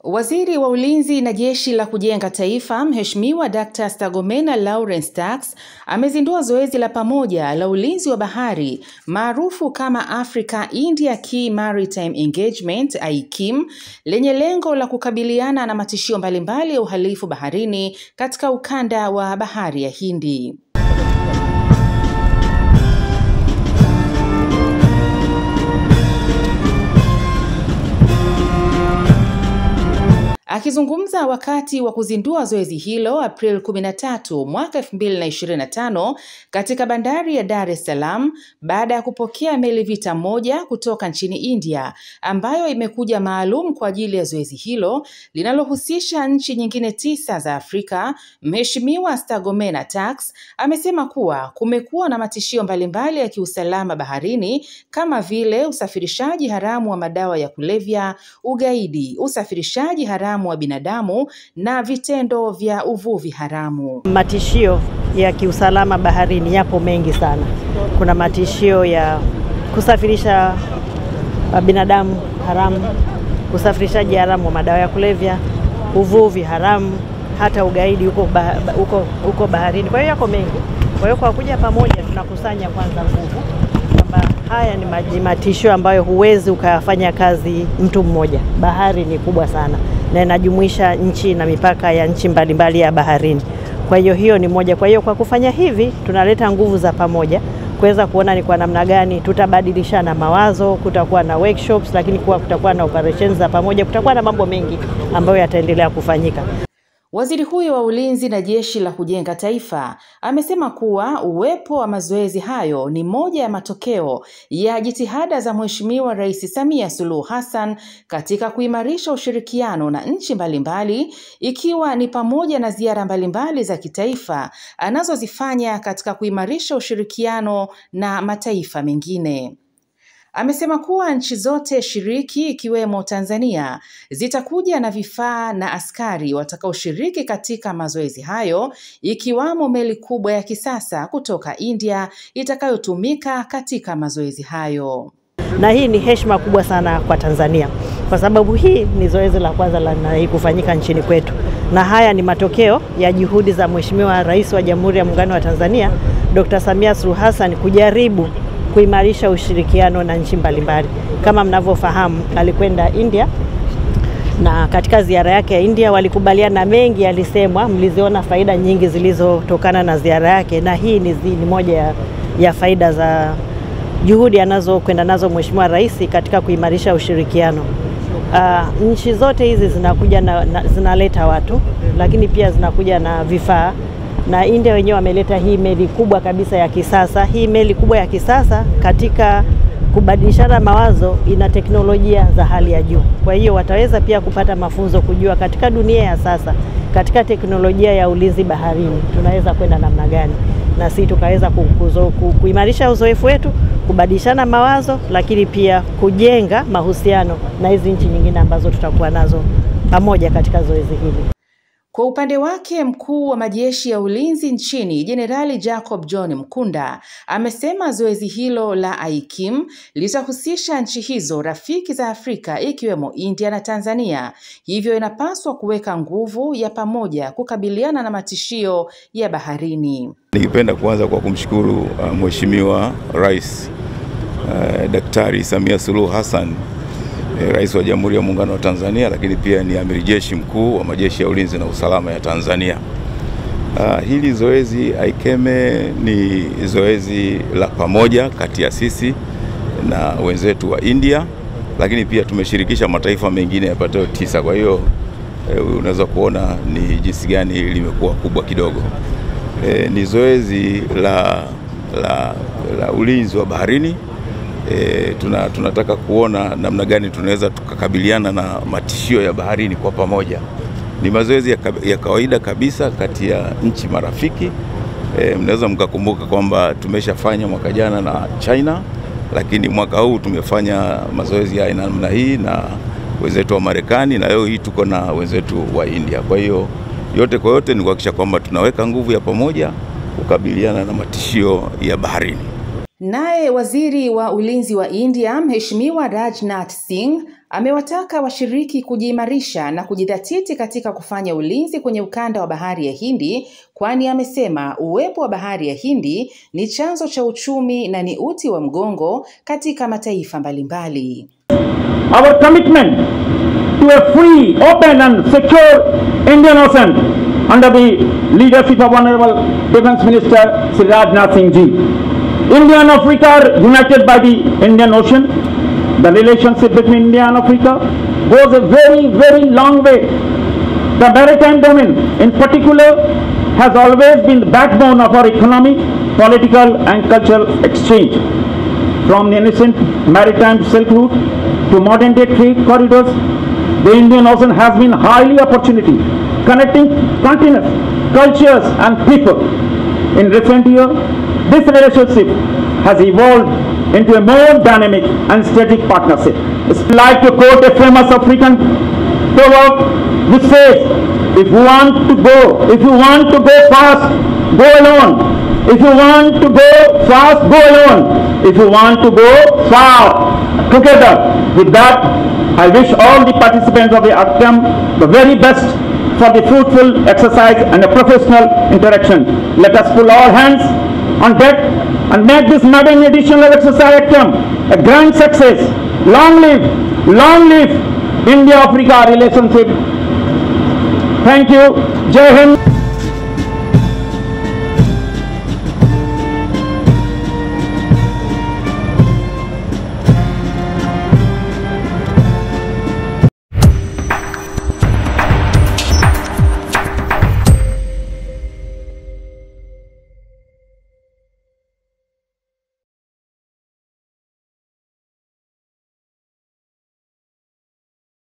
Waziri wa Ulinzi na Jeshi la Kujenga Taifa, Mheshimiwa Dr. Stergomena Lawrence Tax, amezindua zoezi la pamoja la ulinzi wa bahari maarufu kama Africa-India Key Maritime Engagement (AIKIM) lenye lengo la kukabiliana na matishio mbalimbali ya uhalifu baharini katika ukanda wa Bahari ya Hindi. Akizungumza wakati wa kuzindua zoezi hilo April 13 mwaka 2025 katika bandari ya Dar es Salaam, baada ya kupokea meli vita moja kutoka nchini India ambayo imekuja maalum kwa ajili ya zoezi hilo linalohusisha nchi nyingine 9 za Afrika, Mheshimiwa Stergomena Tax amesema kuwa kumekuwa na matishio mbalimbali ya kiusalama baharini kama vile usafirishaji haramu wa madawa ya kulevya, ugaidi, usafirishaji haramu wa binadamu na vitendo vya uvuvi haramu. Matishio ya kiusalama baharini yapo mengi sana. Kuna matishio ya kusafirisha binadamu haramu, usafirishaji haramu wa madawa ya kulevya, uvuvi haramu, hata ugaidi huko baharini. Kwa hiyo yako mengi. Kwa hiyo kwa kuja pamoja tunakusanya kwanza nguvu kwamba haya ni matishio ambayo huwezi ukayafanya kazi mtu mmoja. Bahari ni kubwa sana na inajumuisha nchi na mipaka ya nchi mbalimbali ya baharini. Kwa hiyo ni moja. Kwa hiyo kwa kufanya hivi tunaleta nguvu za pamoja kuweza kuona ni kwa namna gani tutabadilishana mawazo, kutakuwa na workshops, lakini kutakuwa na operations za pamoja, kutakuwa na mambo mengi ambayo yataendelea kufanyika. Waziri huyo wa Ulinzi na Jeshi la Kujenga Taifa amesema kuwa uwepo wa mazoezi hayo ni moja ya matokeo ya jitihada za Mheshimiwa Rais Samia Suluhu Hassan katika kuimarisha ushirikiano na nchi mbalimbali, ikiwa ni pamoja na ziara mbalimbali za kitaifa anazozifanya katika kuimarisha ushirikiano na mataifa mengine. Amesema kuwa nchi zote shiriki ikiwemo Tanzania zitakuja na vifaa na askari watakaoshiriki katika mazoezi hayo, ikiwamo meli kubwa ya kisasa kutoka India itakayotumika katika mazoezi hayo. Na hii ni heshima kubwa sana kwa Tanzania kwa sababu hii ni zoezi la kwanza la kufanyika nchini kwetu. Na haya ni matokeo ya juhudi za Mheshimiwa Rais wa Jamhuri ya Muungano wa Tanzania Dr. Samia Suluhu Hassan kujaribu kuimarisha ushirikiano na nchi mbalimbali. Kama mnavyofahamu, alikwenda India na katika ziara yake ya India walikubaliana mengi yalisemwa, mliziona faida nyingi zilizotokana na ziara yake, na hii ni moja ya faida za juhudi anazokwenda nazo Mheshimiwa Rais katika kuimarisha ushirikiano. Nchi zote hizi zinakuja zinaleta watu, lakini pia zinakuja na vifaa. Na India wenyewe wameleta hii meli kubwa kabisa ya kisasa. Hii meli kubwa ya kisasa katika kubadilishana mawazo ina teknolojia za hali ya juu. Kwa hiyo wataweza pia kupata mafunzo kujua katika dunia ya sasa, katika teknolojia ya ulinzi baharini tunaweza kwenda namna gani, na sisi tukaweza kuimarisha uzoefu wetu, kubadilishana mawazo, lakini pia kujenga mahusiano na hizi nchi nyingine ambazo tutakuwa nazo pamoja katika zoezi hili. Kwa upande wake, mkuu wa majeshi ya ulinzi nchini Jenerali Jacob John Mkunda amesema zoezi hilo la AIKIM litahusisha nchi hizo rafiki za Afrika ikiwemo India na Tanzania, hivyo inapaswa kuweka nguvu ya pamoja kukabiliana na matishio ya baharini. Ningependa kuanza kwa kumshukuru Mheshimiwa Rais Daktari Samia Suluhu Hassan, Rais wa Jamhuri ya Muungano wa Tanzania, lakini pia ni Amiri Jeshi Mkuu wa Majeshi ya Ulinzi na Usalama ya Tanzania. Hili zoezi AIKIM ni zoezi la pamoja kati ya sisi na wenzetu wa India, lakini pia tumeshirikisha mataifa mengine yapatayo 9. Kwa hiyo unaweza kuona ni jinsi gani limekuwa kubwa kidogo. Ni zoezi la ulinzi wa baharini. Tunataka kuona namna gani tunaweza tukakabiliana na matishio ya baharini kwa pamoja. Ni mazoezi ya kawaida kabisa kati ya nchi marafiki. Mnaweza mkakumbuka kwamba tumeshafanya mwaka jana na China, lakini mwaka huu tumefanya mazoezi ya namna hii na wenzetu wa Marekani, na leo hii tuko na wenzetu wa India. Kwa hiyo yote kwa yote ni kuhakikisha kwamba tunaweka nguvu ya pamoja kukabiliana na matishio ya baharini. Naye waziri wa ulinzi wa India, Mheshimiwa Rajnath Singh, amewataka washiriki kujiimarisha na kujidhatiti katika kufanya ulinzi kwenye ukanda wa Bahari ya Hindi, kwani amesema uwepo wa Bahari ya Hindi ni chanzo cha uchumi na ni uti wa mgongo katika mataifa mbalimbali. Our commitment to a free, open and secure Indian Ocean under the leadership of Honorable Defence Minister Sri Rajnath Singh Ji. India and Africa are united by the Indian Ocean. The relationship between India and Africa goes a very, very long way. The maritime domain in particular has always been the backbone of our economic, political and cultural exchange. From the ancient maritime Silk Route to modern day trade corridors, the Indian Ocean has been highly opportunity, connecting continents, cultures and people. In recent years, this relationship has evolved into a more dynamic and strategic partnership. It's like to quote a famous African proverb which says, if you want to go fast, go alone. If you want to go fast, go alone. If you want to go far, together. With that, I wish all the participants of the ACTM the very best for the fruitful exercise and a professional interaction. Let us pull all hands on deck and make this maiden edition of exercise ACTM a grand success. Long live India-Africa relationship. Thank you. Jai Hind.